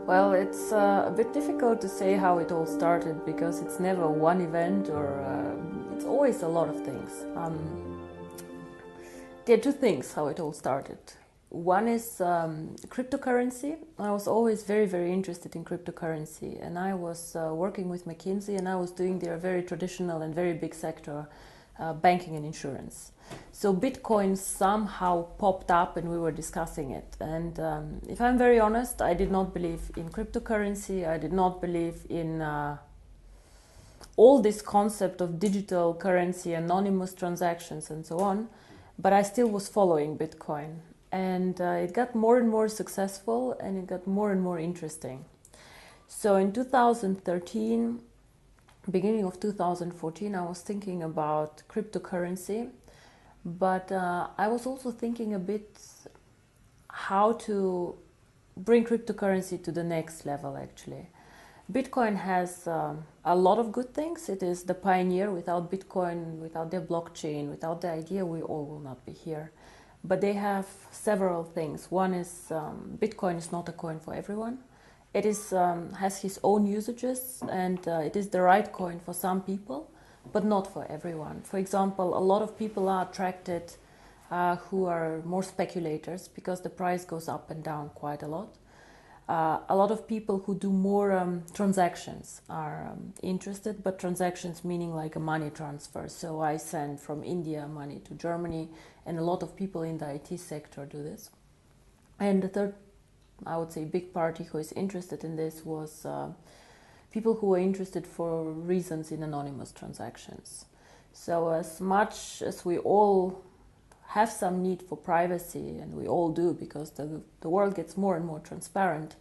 Well, it's a bit difficult to say how it all started because it's never one event or it's always a lot of things. There are two things how it all started. One is cryptocurrency. I was always very, very interested in cryptocurrency, and I was working with McKinsey, and I was doing their very traditional and very big sector, banking and insurance. So Bitcoin somehow popped up and we were discussing it. And if I'm very honest, I did not believe in cryptocurrency. I did not believe in all this concept of digital currency, anonymous transactions and so on. But I still was following Bitcoin. And it got more and more successful and it got more and more interesting. So in 2013, beginning of 2014, I was thinking about cryptocurrency. But I was also thinking a bit how to bring cryptocurrency to the next level, actually. Bitcoin has a lot of good things. It is the pioneer. Without Bitcoin, without their blockchain, without the idea, we all will not be here. But they have several things. One is Bitcoin is not a coin for everyone. It is has its own usages, and it is the right coin for some people, but not for everyone. For example, a lot of people are attracted who are more speculators because the price goes up and down quite a lot. A lot of people who do more transactions are interested, but transactions meaning like a money transfer. So I send from India money to Germany, and a lot of people in the IT sector do this. And the third, I would say, big party who is interested in this was people who are interested for reasons in anonymous transactions. So as much as we all have some need for privacy, and we all do because the world gets more and more transparent,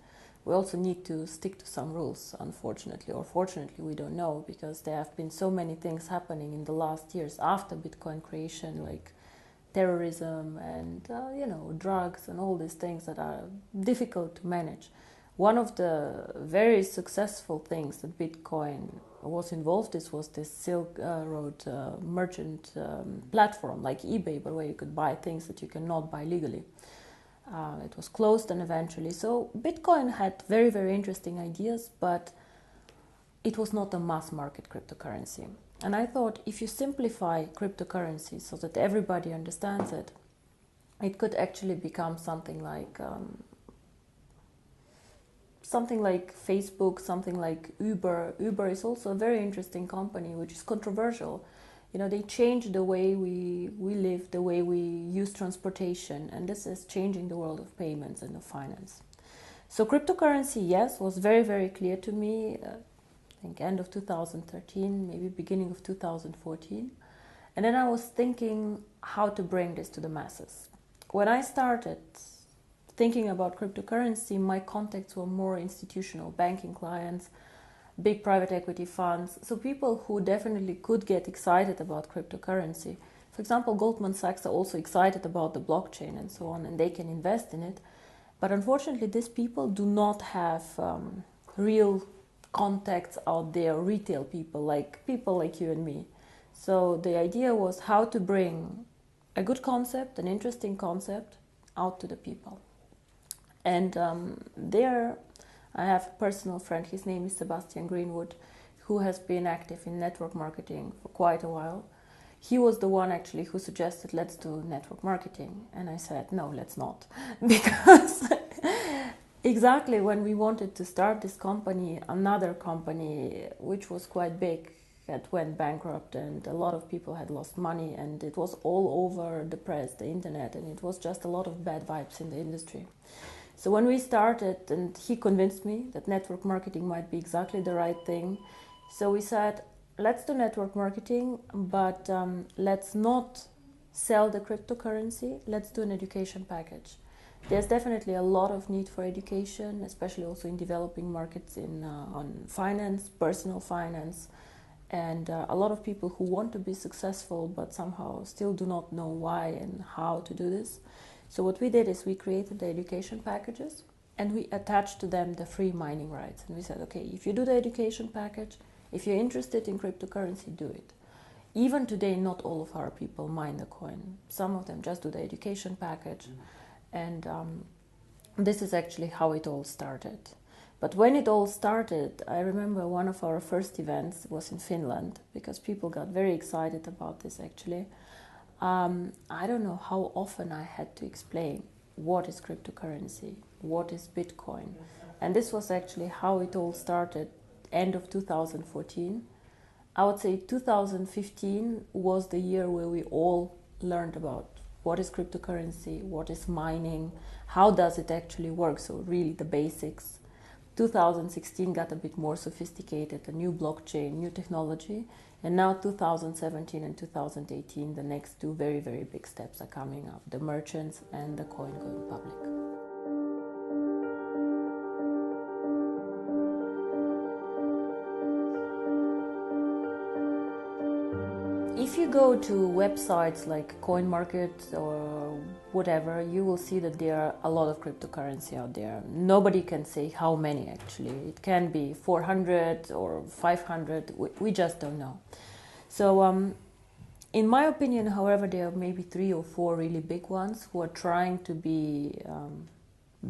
we also need to stick to some rules, unfortunately, or fortunately, we don't know, because there have been so many things happening in the last years after Bitcoin creation, like terrorism and drugs and all these things that are difficult to manage. One of the very successful things that Bitcoin was involved in was this Silk Road merchant platform like eBay, but where you could buy things that you cannot buy legally. It was closed and eventually. So Bitcoin had very, very interesting ideas, but it was not a mass market cryptocurrency. And I thought if you simplify cryptocurrency so that everybody understands it, it could actually become something like Facebook, something like Uber. Uber is also a very interesting company, which is controversial. They change the way we live, the way we use transportation, and this is changing the world of payments and of finance. So cryptocurrency, yes, was very, very clear to me, I think end of 2013, maybe beginning of 2014. And then I was thinking how to bring this to the masses. When I started thinking about cryptocurrency, my contacts were more institutional, banking clients, big private equity funds, so people who definitely could get excited about cryptocurrency. For example, Goldman Sachs are also excited about the blockchain and so on, and they can invest in it. But unfortunately, these people do not have real contacts out there, retail people like you and me. So the idea was how to bring a good concept, an interesting concept, out to the people. And there I have a personal friend, his name is Sebastian Greenwood, who has been active in network marketing for quite a while. He was the one actually who suggested, let's do network marketing. And I said, no, let's not. Because exactly when we wanted to start this company, another company, which was quite big, had went bankrupt and a lot of people had lost money, and it was all over the press, the internet, and it was just a lot of bad vibes in the industry. So when we started, and he convinced me that network marketing might be exactly the right thing, so we said, let's do network marketing, but let's not sell the cryptocurrency, let's do an education package. There's definitely a lot of need for education, especially also in developing markets on finance, personal finance, and a lot of people who want to be successful but somehow still do not know why and how to do this. So what we did is we created the education packages and we attached to them the free mining rights. And we said, okay, if you do the education package, if you're interested in cryptocurrency, do it. Even today, not all of our people mine the coin. Some of them just do the education package. And this is actually how it all started. But when it all started, I remember one of our first events was in Finland, because people got very excited about this actually. I don't know how often I had to explain what is cryptocurrency, what is Bitcoin. And this was actually how it all started, end of 2014. I would say 2015 was the year where we all learned about what is cryptocurrency, what is mining, how does it actually work, so really the basics. 2016 got a bit more sophisticated, a new blockchain, new technology, and now 2017 and 2018, the next two very, very big steps are coming up, the merchants and the coin going public. If you go to websites like CoinMarket or whatever, you will see that there are a lot of cryptocurrency out there. Nobody can say how many actually. It can be 400 or 500, we just don't know. So in my opinion, however, there are maybe 3 or 4 really big ones who are trying to be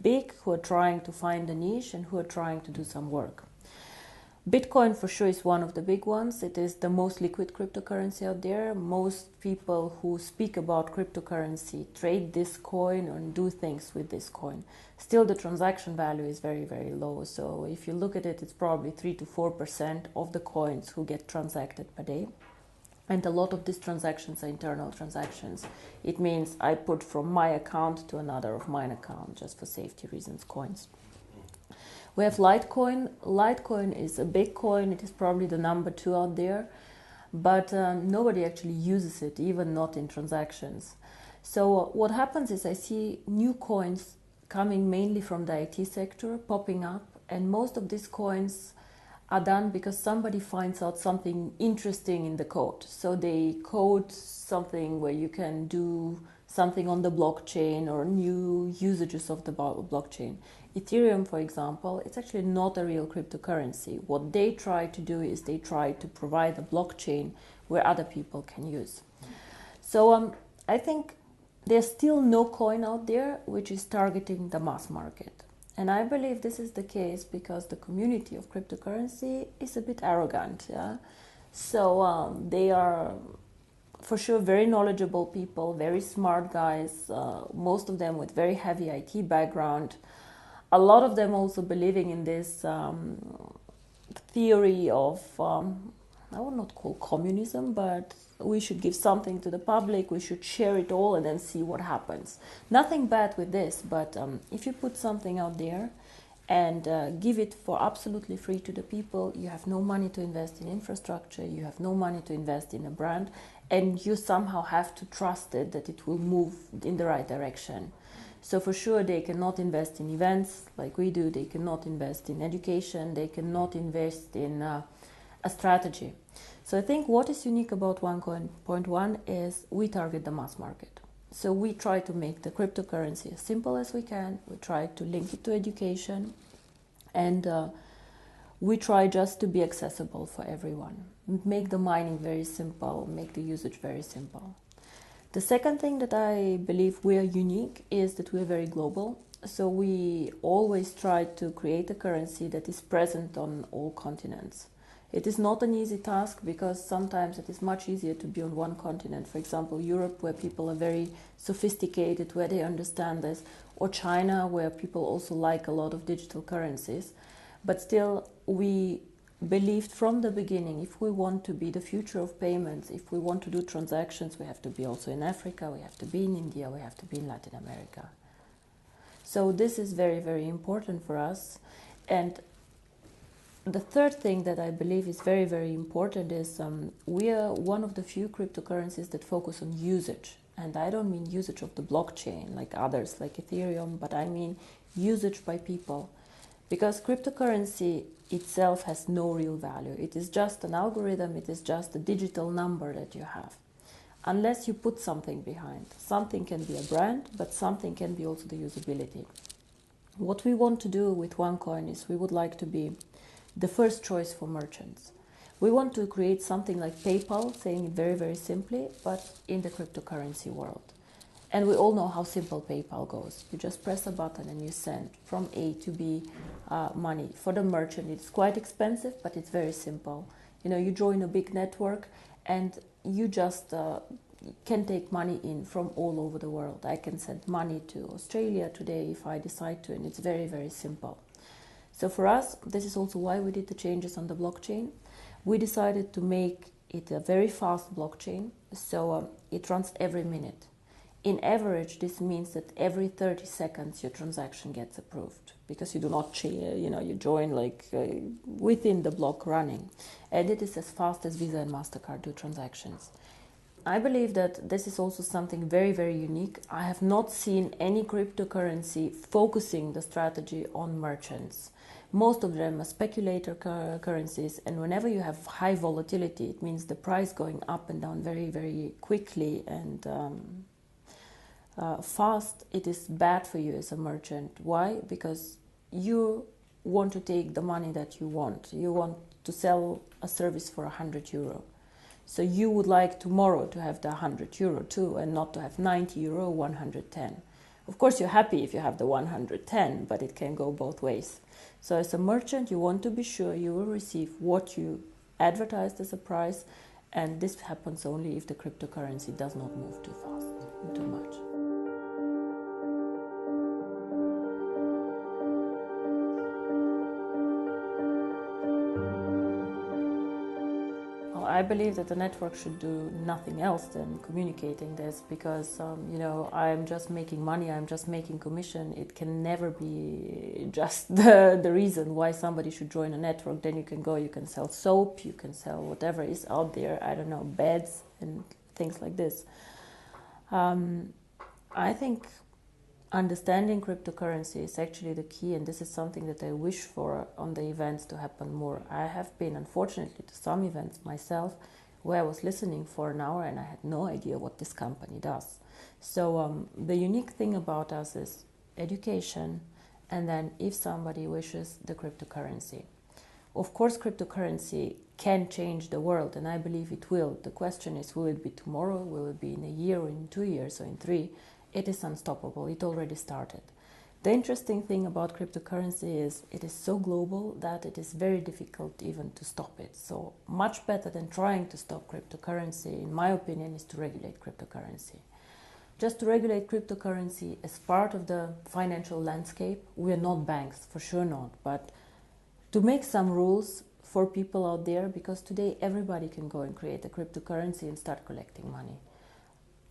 big, who are trying to find a niche and who are trying to do some work. Bitcoin for sure is one of the big ones. It is the most liquid cryptocurrency out there. Most people who speak about cryptocurrency trade this coin and do things with this coin. Still, the transaction value is very, very low. So if you look at it, it's probably 3 to 4% of the coins who get transacted per day. And a lot of these transactions are internal transactions. It means I put from my account to another of mine account, just for safety reasons, coins. We have Litecoin. Litecoin is a big coin. It is probably the number 2 out there, but nobody actually uses it, even not in transactions. So what happens is I see new coins coming mainly from the IT sector popping up, and most of these coins are done because somebody finds out something interesting in the code. So they code something where you can do something on the blockchain or new usages of the blockchain. Ethereum, for example, it's actually not a real cryptocurrency. What they try to do is they try to provide a blockchain where other people can use. So I think there's still no coin out there which is targeting the mass market. And I believe this is the case because the community of cryptocurrency is a bit arrogant. Yeah? So they are for sure very knowledgeable people, very smart guys, most of them with very heavy IT background. A lot of them also believing in this theory of, I would not call communism, but we should give something to the public, we should share it all and then see what happens. Nothing bad with this, but if you put something out there and give it for absolutely free to the people, you have no money to invest in infrastructure, you have no money to invest in a brand, and you somehow have to trust it that it will move in the right direction. So for sure they cannot invest in events like we do, they cannot invest in education, they cannot invest in a strategy. So I think what is unique about OneCoin.1 is we target the mass market. So we try to make the cryptocurrency as simple as we can, we try to link it to education, and we try just to be accessible for everyone. Make the mining very simple, make the usage very simple. The second thing that I believe we are unique is that we are very global. So we always try to create a currency that is present on all continents. It is not an easy task because sometimes it is much easier to be on one continent. For example, Europe, where people are very sophisticated, where they understand this, or China, where people also like a lot of digital currencies. But still, we believed from the beginning, if we want to be the future of payments, if we want to do transactions, we have to be also in Africa, we have to be in India, we have to be in Latin America. So this is very, very important for us. And the third thing that I believe is very, very important is we are one of the few cryptocurrencies that focus on usage. And I don't mean usage of the blockchain like others, like Ethereum, but I mean usage by people. Because cryptocurrency itself has no real value. It is just an algorithm, it is just a digital number that you have. Unless you put something behind. Something can be a brand, but something can be also the usability. What we want to do with OneCoin is we would like to be the first choice for merchants. We want to create something like PayPal, saying it very, very simply, but in the cryptocurrency world. And we all know how simple PayPal goes. You just press a button and you send from A to B money. For the merchant, it's quite expensive, but it's very simple. You join a big network and you just can take money in from all over the world. I can send money to Australia today if I decide to, and it's very, very simple. So for us, this is also why we did the changes on the blockchain. We decided to make it a very fast blockchain, so it runs every minute. In average, this means that every 30 seconds your transaction gets approved, because you do not, you join within the block running. And it is as fast as Visa and MasterCard do transactions. I believe that this is also something very, very unique. I have not seen any cryptocurrency focusing the strategy on merchants. Most of them are speculator currencies, and whenever you have high volatility, it means the price going up and down very, very quickly and fast. It is bad for you as a merchant. Why? Because you want to take the money that you want. You want to sell a service for €100. So you would like tomorrow to have the €100 too, and not to have €90, 110. Of course, you're happy if you have the 110, but it can go both ways. So as a merchant, you want to be sure you will receive what you advertised as a price, and this happens only if the cryptocurrency does not move too fast and too much. I believe that the network should do nothing else than communicating this, because I'm just making money, I'm just making commission. It can never be just the reason why somebody should join a network. Then you can sell soap, you can sell whatever is out there, I don't know, beds and things like this. I think understanding cryptocurrency is actually the key, and this is something that I wish for on the events to happen more. I have been, unfortunately, to some events myself where I was listening for an hour and I had no idea what this company does. So the unique thing about us is education, and then if somebody wishes, the cryptocurrency. Of course, cryptocurrency can change the world, and I believe it will. The question is, will it be tomorrow? Will it be in a year, or in 2 years, or in 3? It is unstoppable. It already started. The interesting thing about cryptocurrency is it is so global that it is very difficult even to stop it. So much better than trying to stop cryptocurrency, in my opinion, is to regulate cryptocurrency. Just to regulate cryptocurrency as part of the financial landscape. We are not banks, for sure not, but to make some rules for people out there, because today everybody can go and create a cryptocurrency and start collecting money.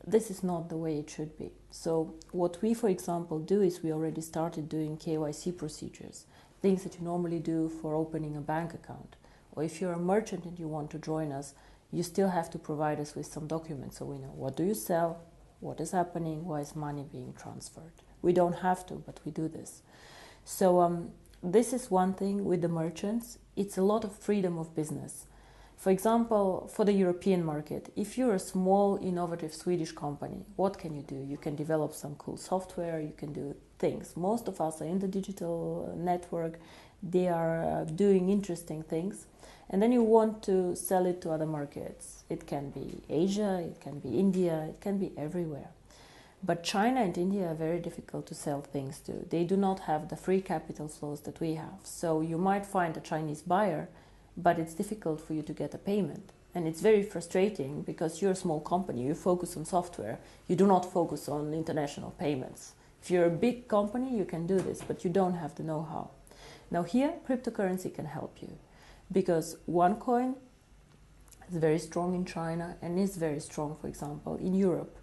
This is not the way it should be. So what we, for example, do is we already started doing KYC procedures, things that you normally do for opening a bank account. Or if you're a merchant and you want to join us, you still have to provide us with some documents so we know what do you sell, what is happening, why is money being transferred. We don't have to, but we do this. So this is one thing with the merchants. It's a lot of freedom of business. For example, for the European market, if you're a small, innovative Swedish company, what can you do? You can develop some cool software, you can do things. Most of us are in the digital network, they are doing interesting things, and then you want to sell it to other markets. It can be Asia, it can be India, it can be everywhere. But China and India are very difficult to sell things to. They do not have the free capital flows that we have. So you might find a Chinese buyer, but it's difficult for you to get a payment. And it's very frustrating because you're a small company, you focus on software, you do not focus on international payments. If you're a big company, you can do this, but you don't have the know-how. Now here, cryptocurrency can help you, because OneCoin is very strong in China and is very strong, for example, in Europe.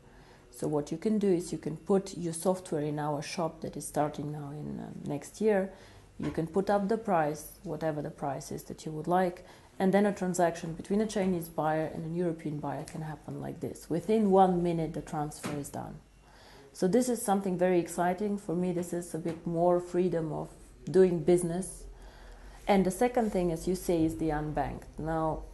So what you can do is you can put your software in our shop that is starting now in next year. You can put up the price, whatever the price is that you would like, and then a transaction between a Chinese buyer and a European buyer can happen like this. Within 1 minute, the transfer is done. So this is something very exciting. For me, this is a bit more freedom of doing business. And the second thing, as you say, is the unbanked. Now,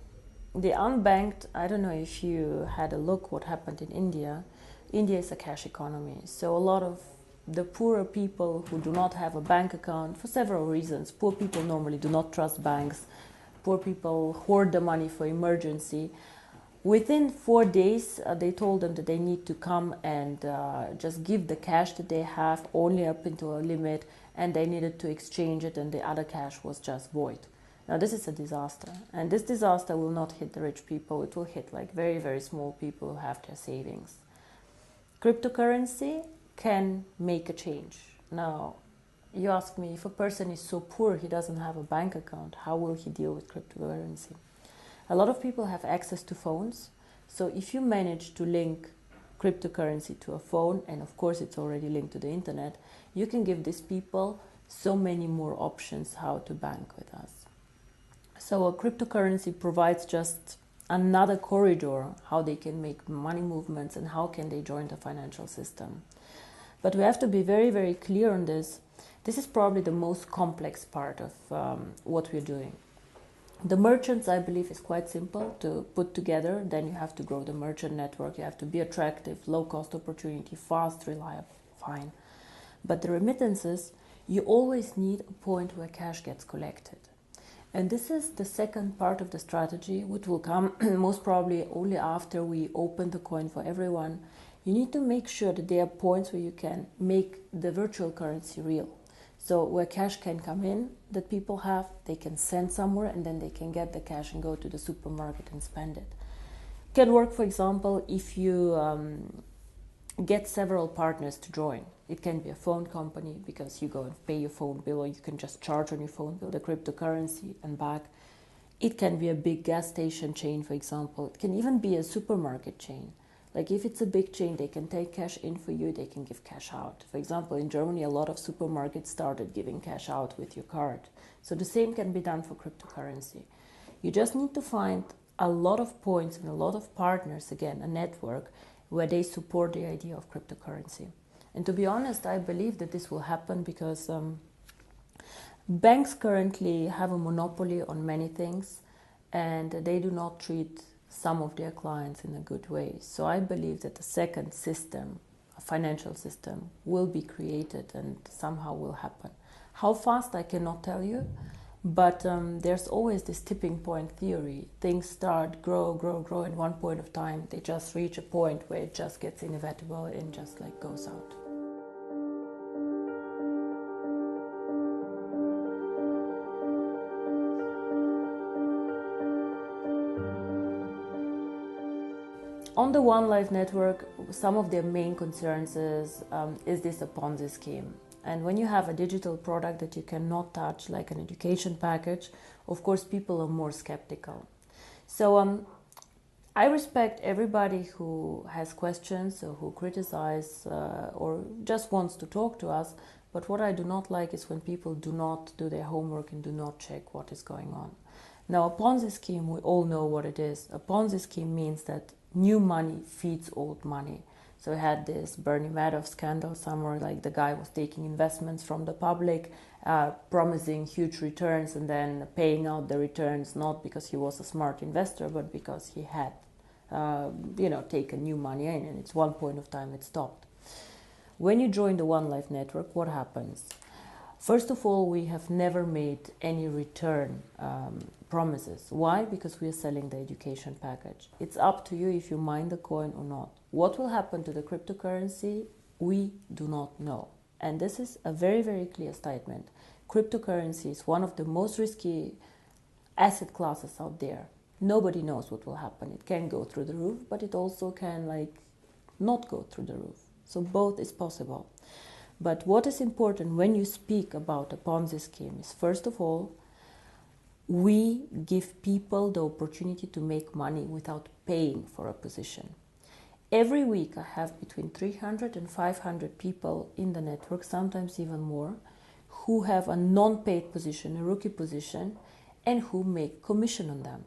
the unbanked, I don't know if you had a look what happened in India. India is a cash economy, so a lot of the poorer people who do not have a bank account for several reasons. Poor people normally do not trust banks. Poor people hoard the money for emergency. Within 4 days, they told them that they need to come and just give the cash that they have only up into a limit, and they needed to exchange it, and the other cash was just void. Now this is a disaster, and this disaster will not hit the rich people. It will hit like very, very small people who have their savings. Cryptocurrency can make a change. Now, you ask me, if a person is so poor he doesn't have a bank account, how will he deal with cryptocurrency? A lot of people have access to phones, so if you manage to link cryptocurrency to a phone, and of course it's already linked to the internet, you can give these people so many more options how to bank with us. So a cryptocurrency provides just another corridor how they can make money movements and how can they join the financial system. But we have to be very, very clear on this. This is probably the most complex part of what we're doing. The merchants, I believe, is quite simple to put together. Then you have to grow the merchant network. You have to be attractive, low-cost opportunity, fast, reliable, fine. But the remittances, you always need a point where cash gets collected. And this is the second part of the strategy, which will come most probably only after we open the coin for everyone. You need to make sure that there are points where you can make the virtual currency real. So where cash can come in that people have, they can send somewhere, and then they can get the cash and go to the supermarket and spend it. It can work, for example, if you get several partners to join. It can be a phone company, because you go and pay your phone bill, or you can just charge on your phone bill the cryptocurrency and back. It can be a big gas station chain, for example. It can even be a supermarket chain. Like if it's a big chain, they can take cash in for you, they can give cash out. For example, in Germany, a lot of supermarkets started giving cash out with your card. So the same can be done for cryptocurrency. You just need to find a lot of points and a lot of partners, again, a network, where they support the idea of cryptocurrency. And to be honest, I believe that this will happen because banks currently have a monopoly on many things, and they do not treat some of their clients in a good way. So I believe that the second system, a financial system, will be created and somehow will happen. How fast, I cannot tell you, but there's always this tipping point theory. Things start, grow, at one point of time, they just reach a point where it just gets inevitable and just like goes out. On the OneLife network, some of their main concerns is this a Ponzi scheme? And when you have a digital product that you cannot touch, like an education package, of course people are more skeptical. So I respect everybody who has questions or who criticize or just wants to talk to us, but what I do not like is when people do not do their homework and do not check what is going on. Now, a Ponzi scheme, we all know what it is. A Ponzi scheme means that new money feeds old money. So we had this Bernie Madoff scandal somewhere, like the guy was taking investments from the public, promising huge returns and then paying out the returns, not because he was a smart investor, but because he had, taken new money in, and it's one point of time it stopped. When you join the OneLife network, what happens? First of all, we have never made any return promises. Why? Because we are selling the education package. It's up to you if you mine the coin or not. What will happen to the cryptocurrency? We do not know. And this is a very, very clear statement. Cryptocurrency is one of the most risky asset classes out there. Nobody knows what will happen. It can go through the roof, but it also can not go through the roof. So both is possible. But what is important when you speak about a Ponzi scheme is, first of all, we give people the opportunity to make money without paying for a position. Every week I have between 300 and 500 people in the network, sometimes even more, who have a non-paid position, a rookie position, and who make commission on them.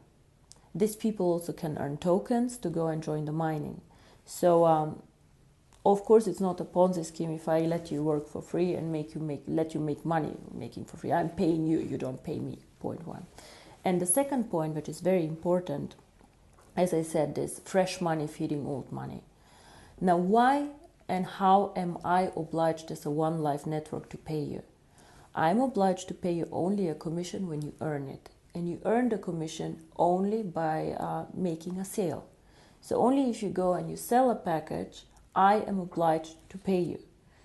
These people also can earn tokens to go and join the mining. So of course, it's not a Ponzi scheme if I let you work for free and let you make money making for free. I'm paying you, you don't pay me, point one. And the second point, which is very important, as I said, is fresh money feeding old money. Now, why and how am I obliged as a OneLife network to pay you? I'm obliged to pay you only a commission when you earn it. And you earn the commission only by making a sale. So only if you go and you sell a package, I am obliged to pay you.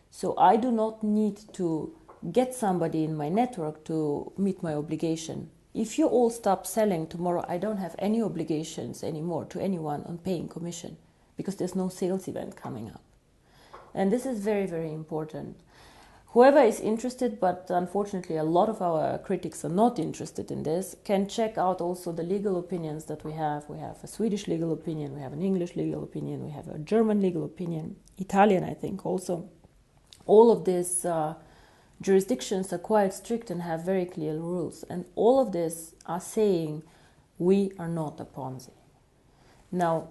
So I do not need to get somebody in my network to meet my obligation. If you all stop selling tomorrow, I don't have any obligations anymore to anyone on paying commission, because there's no sales event coming up. And this is very, very important. Whoever is interested, but unfortunately a lot of our critics are not interested in this, can check out also the legal opinions that we have. We have a Swedish legal opinion, we have an English legal opinion, we have a German legal opinion, Italian I think also. All of these jurisdictions are quite strict and have very clear rules. And all of this are saying we are not a Ponzi. Now,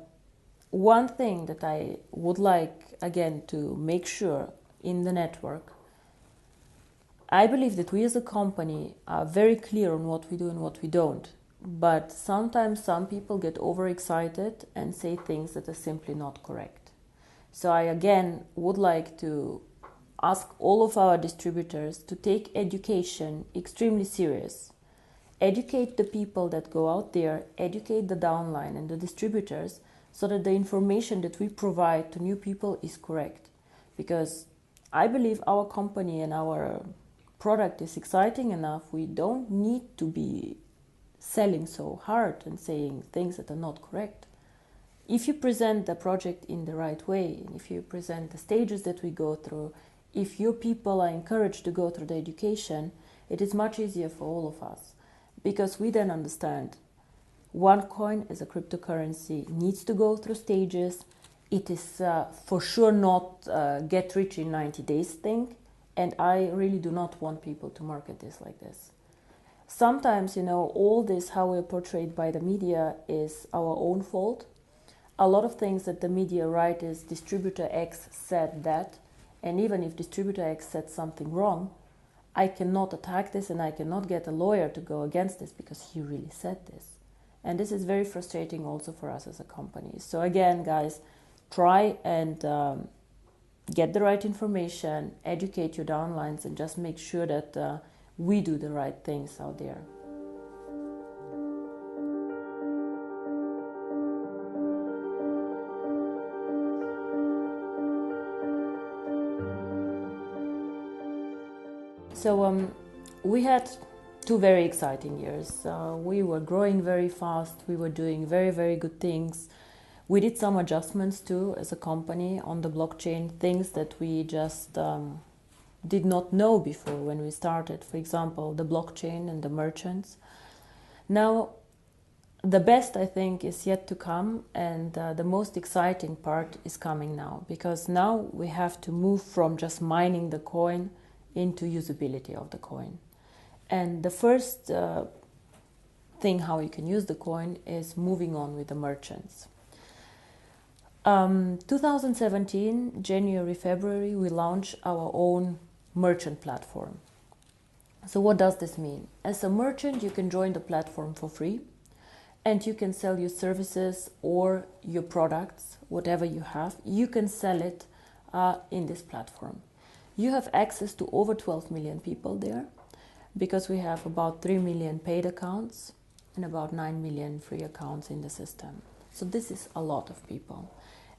one thing that I would like, again, to make sure in the network, I believe that we as a company are very clear on what we do and what we don't. But sometimes some people get overexcited and say things that are simply not correct. So I, again, would like to ask all of our distributors to take education extremely serious. Educate the people that go out there, educate the downline and the distributors, so that the information that we provide to new people is correct. Because I believe our company and our product is exciting enough. We don't need to be selling so hard and saying things that are not correct. If you present the project in the right way, and if you present the stages that we go through, if your people are encouraged to go through the education, it is much easier for all of us, because we then understand OneCoin as a cryptocurrency needs to go through stages. It is for sure not get rich in 90 days thing, and I really do not want people to market this like this. Sometimes, all this, how we're portrayed by the media, is our own fault. A lot of things that the media write is distributor X said that, and even if distributor X said something wrong, I cannot attack this and I cannot get a lawyer to go against this because he really said this. And this is very frustrating also for us as a company. So again, guys, try and get the right information, educate your downlines, and just make sure that we do the right things out there. So we had 2 very exciting years. We were growing very fast. We were doing very, very good things. We did some adjustments too as a company on the blockchain, things that we just did not know before when we started. For example, the blockchain and the merchants. Now, the best, I think, is yet to come, and the most exciting part is coming now, because now we have to move from just mining the coin into usability of the coin. And the first thing how you can use the coin is moving on with the merchants. 2017, January, February, we launched our own merchant platform. So what does this mean? As a merchant, you can join the platform for free, and you can sell your services or your products, whatever you have. You can sell it in this platform. You have access to over 12 million people there, because we have about 3 million paid accounts and about 9 million free accounts in the system. So this is a lot of people.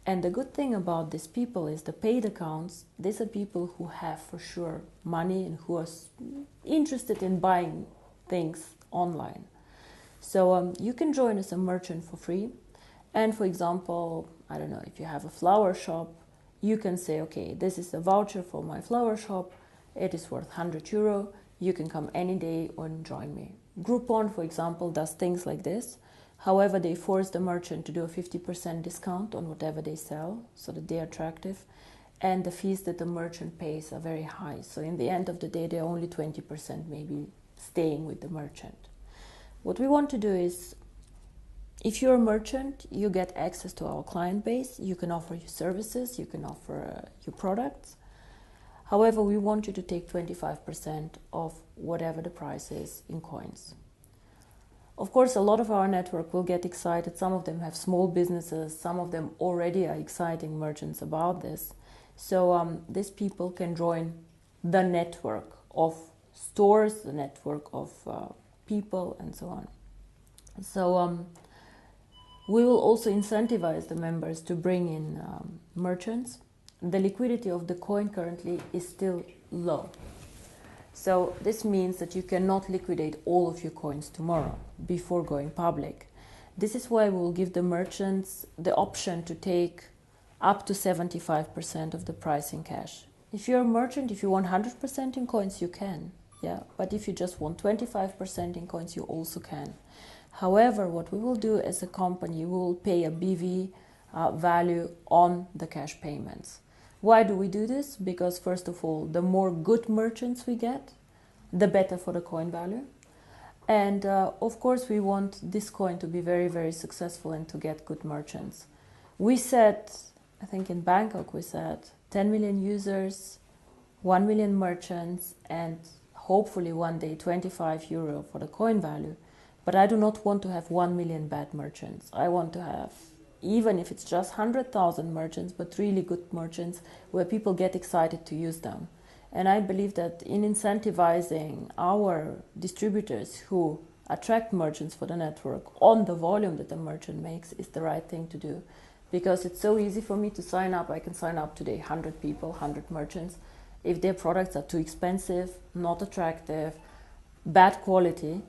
And the good thing about these people is the paid accounts, these are people who have for sure money and who are interested in buying things online. So you can join as a merchant for free. And for example, I don't know, if you have a flower shop, you can say, okay, this is a voucher for my flower shop. It is worth €100. You can come any day and join me. Groupon, for example, does things like this. However, they force the merchant to do a 50% discount on whatever they sell so that they are attractive. And the fees that the merchant pays are very high. So in the end of the day, they're only 20% maybe staying with the merchant. What we want to do is, if you're a merchant, you get access to our client base. You can offer your services, you can offer your products. However, we want you to take 25% of whatever the price is in coins. Of course, a lot of our network will get excited. Some of them have small businesses. Some of them already are exciting merchants about this. So these people can join the network of stores, the network of people, and so on. So We will also incentivize the members to bring in merchants. The liquidity of the coin currently is still low. So this means that you cannot liquidate all of your coins tomorrow before going public. This is why we will give the merchants the option to take up to 75% of the price in cash. If you're a merchant, if you want 100% in coins, you can. Yeah, but if you just want 25% in coins, you also can. However, what we will do as a company, we will pay a BV value on the cash payments. Why do we do this? Because first of all, the more good merchants we get, the better for the coin value. And of course, we want this coin to be very, very successful and to get good merchants. We said, I think in Bangkok, we said 10 million users, 1 million merchants, and hopefully one day 25 euro for the coin value. But I do not want to have 1 million bad merchants. I want to have, even if it's just 100,000 merchants, but really good merchants where people get excited to use them. And I believe that in incentivizing our distributors who attract merchants for the network on the volume that the merchant makes is the right thing to do. Because it's so easy for me to sign up. I can sign up today 100 people, 100 merchants. If their products are too expensive, not attractive, bad quality,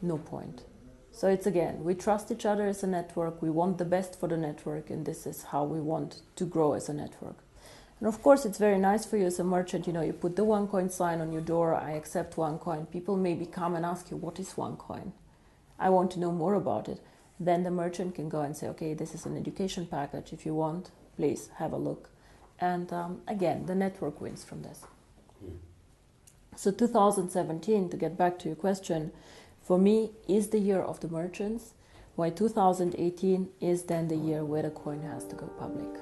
no point. So it's again, we trust each other as a network. We want the best for the network, and this is how we want to grow as a network. And of course, it's very nice for you as a merchant. You know, you put the OneCoin sign on your door. I accept OneCoin. People maybe come and ask you, what is OneCoin? I want to know more about it. Then the merchant can go and say, okay, this is an education package. If you want, please have a look. And again, the network wins from this. So 2017, to get back to your question, for me is the year of the merchants, while 2018 is then the year where the coin has to go public.